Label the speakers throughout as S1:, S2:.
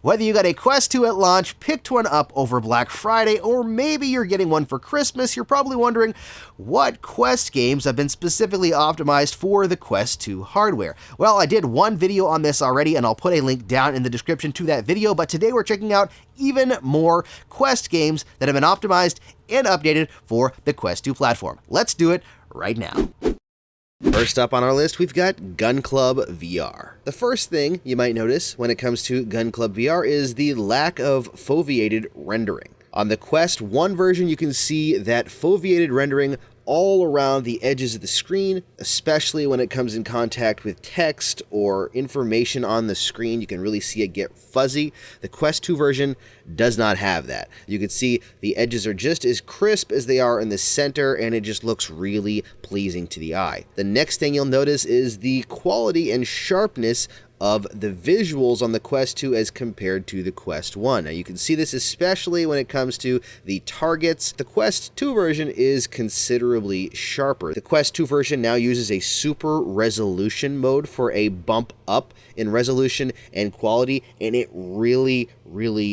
S1: Whether you got a Quest 2 at launch, picked one up over Black Friday, or maybe you're getting one for Christmas, you're probably wondering what Quest games have been specifically optimized for the Quest 2 hardware. Well, I did one video on this already, and I'll put a link down in the description to that video, but today we're checking out even more Quest games that have been optimized and updated for the Quest 2 platform. Let's do it right now. First up on our list, we've got Gun Club VR. The first thing you might notice when it comes to Gun Club VR is the lack of foveated rendering. On the Quest 1 version, you can see that foveated rendering all around the edges of the screen, especially when it comes in contact with text or information on the screen. You can really see it get fuzzy. The Quest 2 version does not have that. You can see the edges are just as crisp as they are in the center, and it just looks really pleasing to the eye. The next thing you'll notice is the quality and sharpness of the visuals on the Quest 2 as compared to the Quest 1. Now you can see this especially when it comes to the targets. The Quest 2 version is considerably sharper. The Quest 2 version now uses a super resolution mode for a bump up in resolution and quality, and it really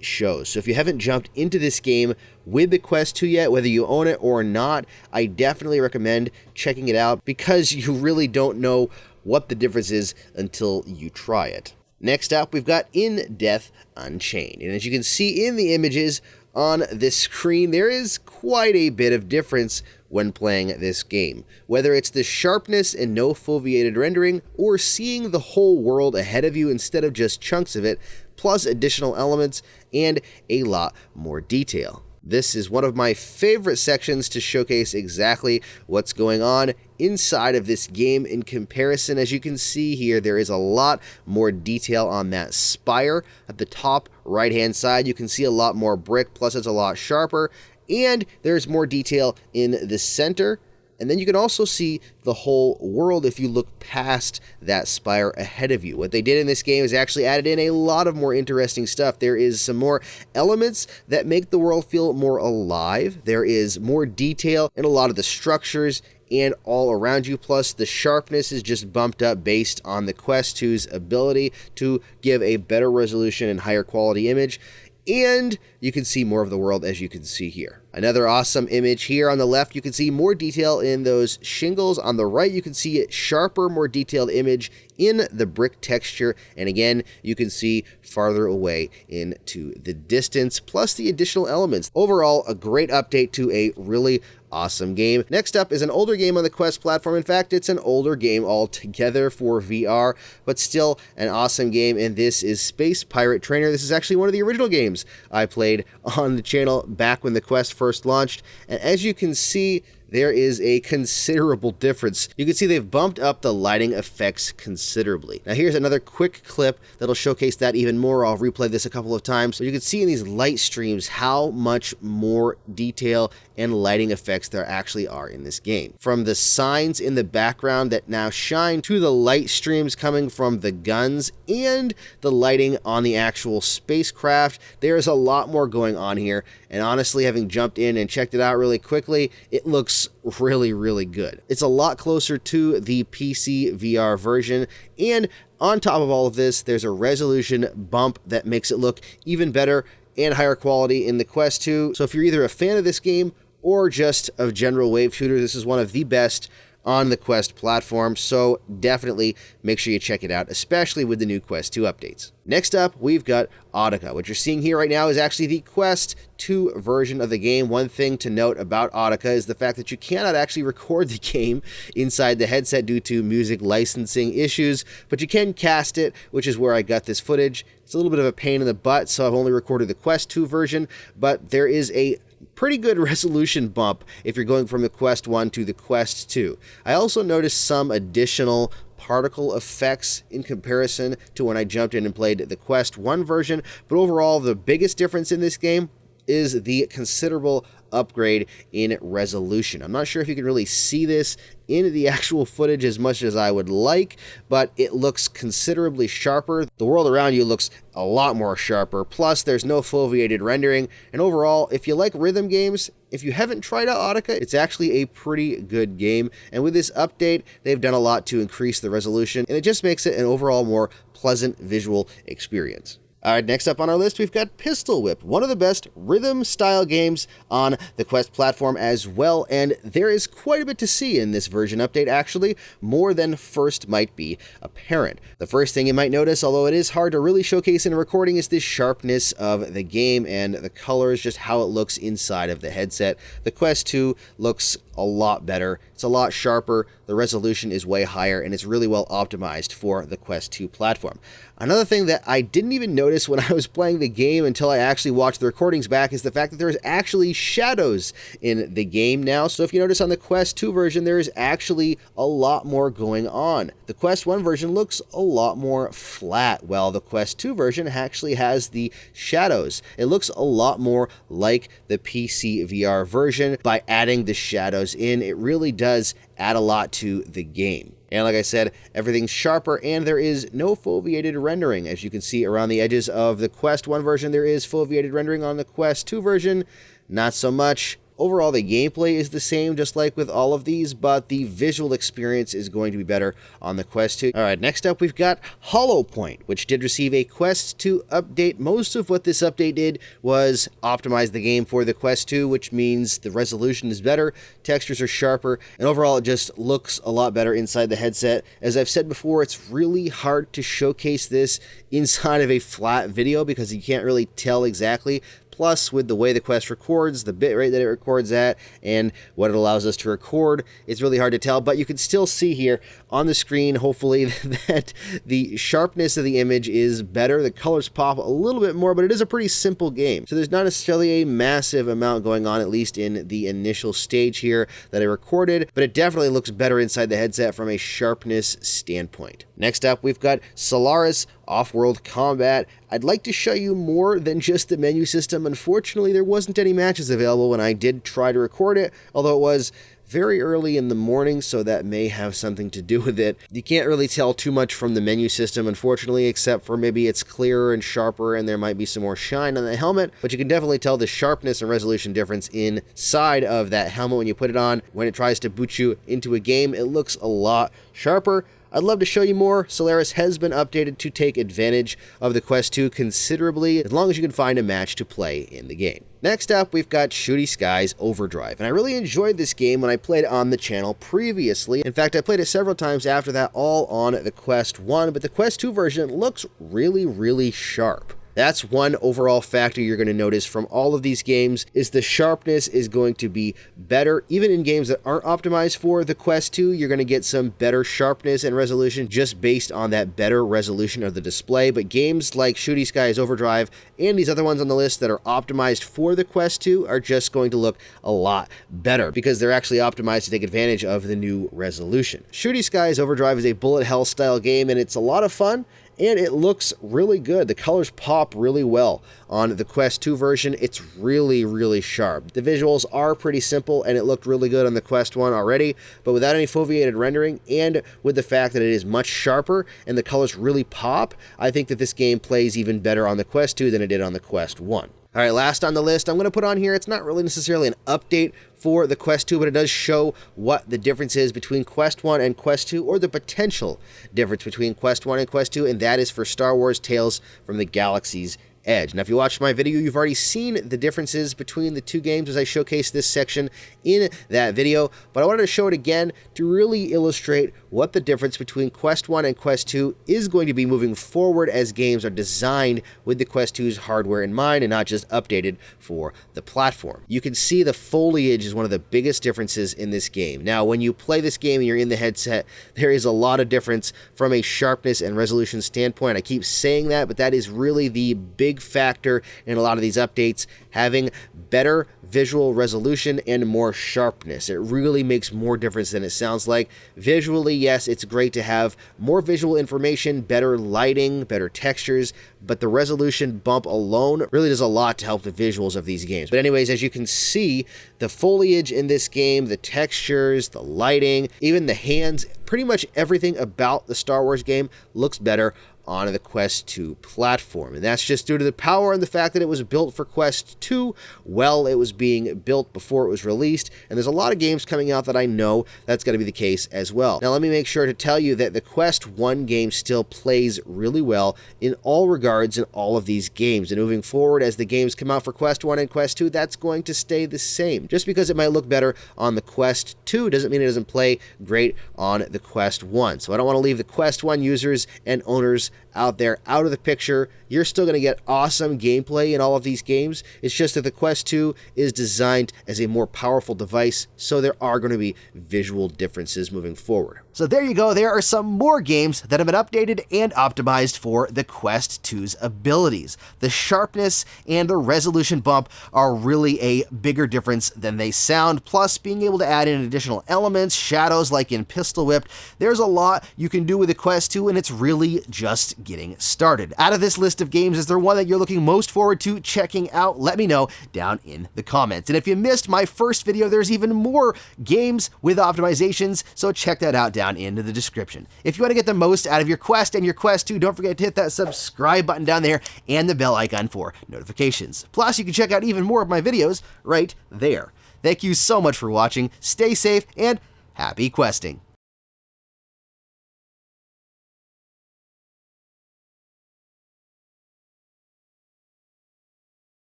S1: shows. So if you haven't jumped into this game with the Quest 2 yet, whether you own it or not, I definitely recommend checking it out because you really don't know what the difference is until you try it. Next up, we've got In Death Unchained. And as you can see in the images on this screen, there is quite a bit of difference when playing this game. Whether it's the sharpness and no foveated rendering, or seeing the whole world ahead of you instead of just chunks of it, plus additional elements and a lot more detail. This is one of my favorite sections to showcase exactly what's going on inside of this game in comparison. As you can see here, there is a lot more detail on that spire. At the top right-hand side, you can see a lot more brick, plus it's a lot sharper, and there's more detail in the center. And then you can also see the whole world if you look past that spire ahead of you. What they did in this game is actually added in a lot of more interesting stuff. There is some more elements that make the world feel more alive. There is more detail in a lot of the structures and all around you. Plus, the sharpness is just bumped up based on the Quest 2's ability to give a better resolution and higher quality image. And you can see more of the world, as you can see here. Another awesome image here on the left, you can see more detail in those shingles. On the right, you can see a sharper, more detailed image in the brick texture. And again, you can see farther away into the distance, plus the additional elements. Overall, a great update to a really awesome game. Next up is an older game on the Quest platform. In fact, it's an older game altogether for VR, but still an awesome game, and this is Space Pirate Trainer. This is actually one of the original games I played on the channel back when the Quest first launched, and as you can see, there is a considerable difference. You can see they've bumped up the lighting effects considerably. Now here's another quick clip that'll showcase that even more. I'll replay this a couple of times. So you can see in these light streams how much more detail and lighting effects there actually are in this game. From the signs in the background that now shine to the light streams coming from the guns and the lighting on the actual spacecraft, there is a lot more going on here. And honestly, having jumped in and checked it out really quickly, it looks really good. It's a lot closer to the PC VR version, and on top of all of this, there's a resolution bump that makes it look even better and higher quality in the Quest 2. So if you're either a fan of this game or just a general wave shooter, this is one of the best on the Quest platform, so definitely make sure you check it out, especially with the new Quest 2 updates. Next up, we've got Attica. What you're seeing here right now is actually the Quest 2 version of the game. One thing to note about Attica is the fact that you cannot actually record the game inside the headset due to music licensing issues, but you can cast it, which is where I got this footage. It's a little bit of a pain in the butt, so I've only recorded the Quest 2 version, but there is a pretty good resolution bump if you're going from the Quest 1 to the Quest 2. I also noticed some additional particle effects in comparison to when I jumped in and played the Quest 1 version, but overall the biggest difference in this game is the considerable upgrade in resolution. I'm not sure if you can really see this in the actual footage as much as I would like, but it looks considerably sharper. The world around you looks a lot more sharper, plus there's no foveated rendering, and overall, if you like rhythm games, if you haven't tried out Attica, it's actually a pretty good game, and with this update, they've done a lot to increase the resolution, and it just makes it an overall more pleasant visual experience. Alright, next up on our list, we've got Pistol Whip, one of the best rhythm-style games on the Quest platform as well, and there is quite a bit to see in this version update, actually, more than first might be apparent. The first thing you might notice, although it is hard to really showcase in a recording, is the sharpness of the game and the colors, just how it looks inside of the headset. The Quest 2 looks a lot better, it's a lot sharper, the resolution is way higher, and it's really well optimized for the Quest 2 platform. Another thing that I didn't even notice when I was playing the game until I actually watched the recordings back is the fact that there's actually shadows in the game now. So if you notice on the Quest 2 version, there is actually a lot more going on. The Quest 1 version looks a lot more flat, while the Quest 2 version actually has the shadows. It looks a lot more like the PC VR version. By adding the shadows in, it really does add a lot to the game. And like I said, everything's sharper and there is no foveated rendering. As you can see around the edges of the Quest 1 version, there is foveated rendering. On the Quest 2 version, not so much. Overall, the gameplay is the same, just like with all of these, but the visual experience is going to be better on the Quest 2. Alright, next up we've got Hollow Point, which did receive a Quest 2 update. Most of what this update did was optimize the game for the Quest 2, which means the resolution is better, textures are sharper, and overall it just looks a lot better inside the headset. As I've said before, it's really hard to showcase this inside of a flat video because you can't really tell exactly. Plus, with the way the Quest records, the bitrate that it records at, and what it allows us to record, it's really hard to tell. But you can still see here on the screen, hopefully, that the sharpness of the image is better. The colors pop a little bit more, but it is a pretty simple game. So there's not necessarily a massive amount going on, at least in the initial stage here that I recorded, but it definitely looks better inside the headset from a sharpness standpoint. Next up, we've got Solaris Off-World Combat. I'd like to show you more than just the menu system. Unfortunately, there wasn't any matches available when I did try to record it, although it was very early in the morning, so that may have something to do with it. You can't really tell too much from the menu system, unfortunately, except for maybe it's clearer and sharper and there might be some more shine on the helmet, but you can definitely tell the sharpness and resolution difference inside of that helmet when you put it on. When it tries to boot you into a game, it looks a lot sharper. I'd love to show you more. Solaris has been updated to take advantage of the Quest 2 considerably, as long as you can find a match to play in the game. Next up, we've got Shooty Sky's Overdrive, and I really enjoyed this game when I played it on the channel previously. In fact, I played it several times after that, all on the Quest 1, but the Quest 2 version looks really, really sharp. That's one overall factor you're going to notice from all of these games, is the sharpness is going to be better. Even in games that aren't optimized for the Quest 2, you're going to get some better sharpness and resolution just based on that better resolution of the display. But games like Shooty Sky's Overdrive and these other ones on the list that are optimized for the Quest 2 are just going to look a lot better because they're actually optimized to take advantage of the new resolution. Shooty Sky's Overdrive is a bullet hell style game, and it's a lot of fun. And it looks really good. The colors pop really well. On the Quest 2 version, it's really, really sharp. The visuals are pretty simple, and it looked really good on the Quest 1 already, but without any foveated rendering, and with the fact that it is much sharper, and the colors really pop, I think that this game plays even better on the Quest 2 than it did on the Quest 1. All right, last on the list, I'm going to put on here, it's not really necessarily an update for the Quest 2, but it does show what the difference is between Quest 1 and Quest 2, or the potential difference between Quest 1 and Quest 2, and that is for Star Wars Tales from the Galaxy's Edge. Now, if you watched my video, you've already seen the differences between the two games as I showcased this section in that video, but I wanted to show it again to really illustrate what the difference between Quest 1 and Quest 2 is going to be moving forward as games are designed with the Quest 2's hardware in mind and not just updated for the platform. You can see the foliage is one of the biggest differences in this game. Now, when you play this game and you're in the headset, there is a lot of difference from a sharpness and resolution standpoint. I keep saying that, but that is really the big factor in a lot of these updates, having better visual resolution and more sharpness. It really makes more difference than it sounds like. Visually, yes, it's great to have more visual information, better lighting, better textures, but the resolution bump alone really does a lot to help the visuals of these games. But anyways, as you can see, the foliage in this game, the textures, the lighting, even the hands, pretty much everything about the Star Wars game looks better on the Quest 2 platform. And that's just due to the power and the fact that it was built for Quest 2 while it was being built before it was released. And there's a lot of games coming out that I know that's going to be the case as well. Now, let me make sure to tell you that the Quest 1 game still plays really well in all regards in all of these games. And moving forward, as the games come out for Quest 1 and Quest 2, that's going to stay the same. Just because it might look better on the Quest 2 doesn't mean it doesn't play great on the Quest 1. So I don't want to leave the Quest 1 users and owners out there out of the picture. You're still going to get awesome gameplay in all of these games. It's just that the Quest 2 is designed as a more powerful device, so there are going to be visual differences moving forward. So there you go. There are some more games that have been updated and optimized for the Quest 2's abilities. The sharpness and the resolution bump are really a bigger difference than they sound, plus being able to add in additional elements, shadows like in Pistol Whipped. There's a lot you can do with the Quest 2, and it's really just getting started. Out of this list of games, is there one that you're looking most forward to checking out? Let me know down in the comments. And if you missed my first video, there's even more games with optimizations, so check that out down in the description. If you want to get the most out of your Quest and your Quest 2, don't forget to hit that subscribe button down there and the bell icon for notifications. Plus, you can check out even more of my videos right there. Thank you so much for watching. Stay safe and happy questing.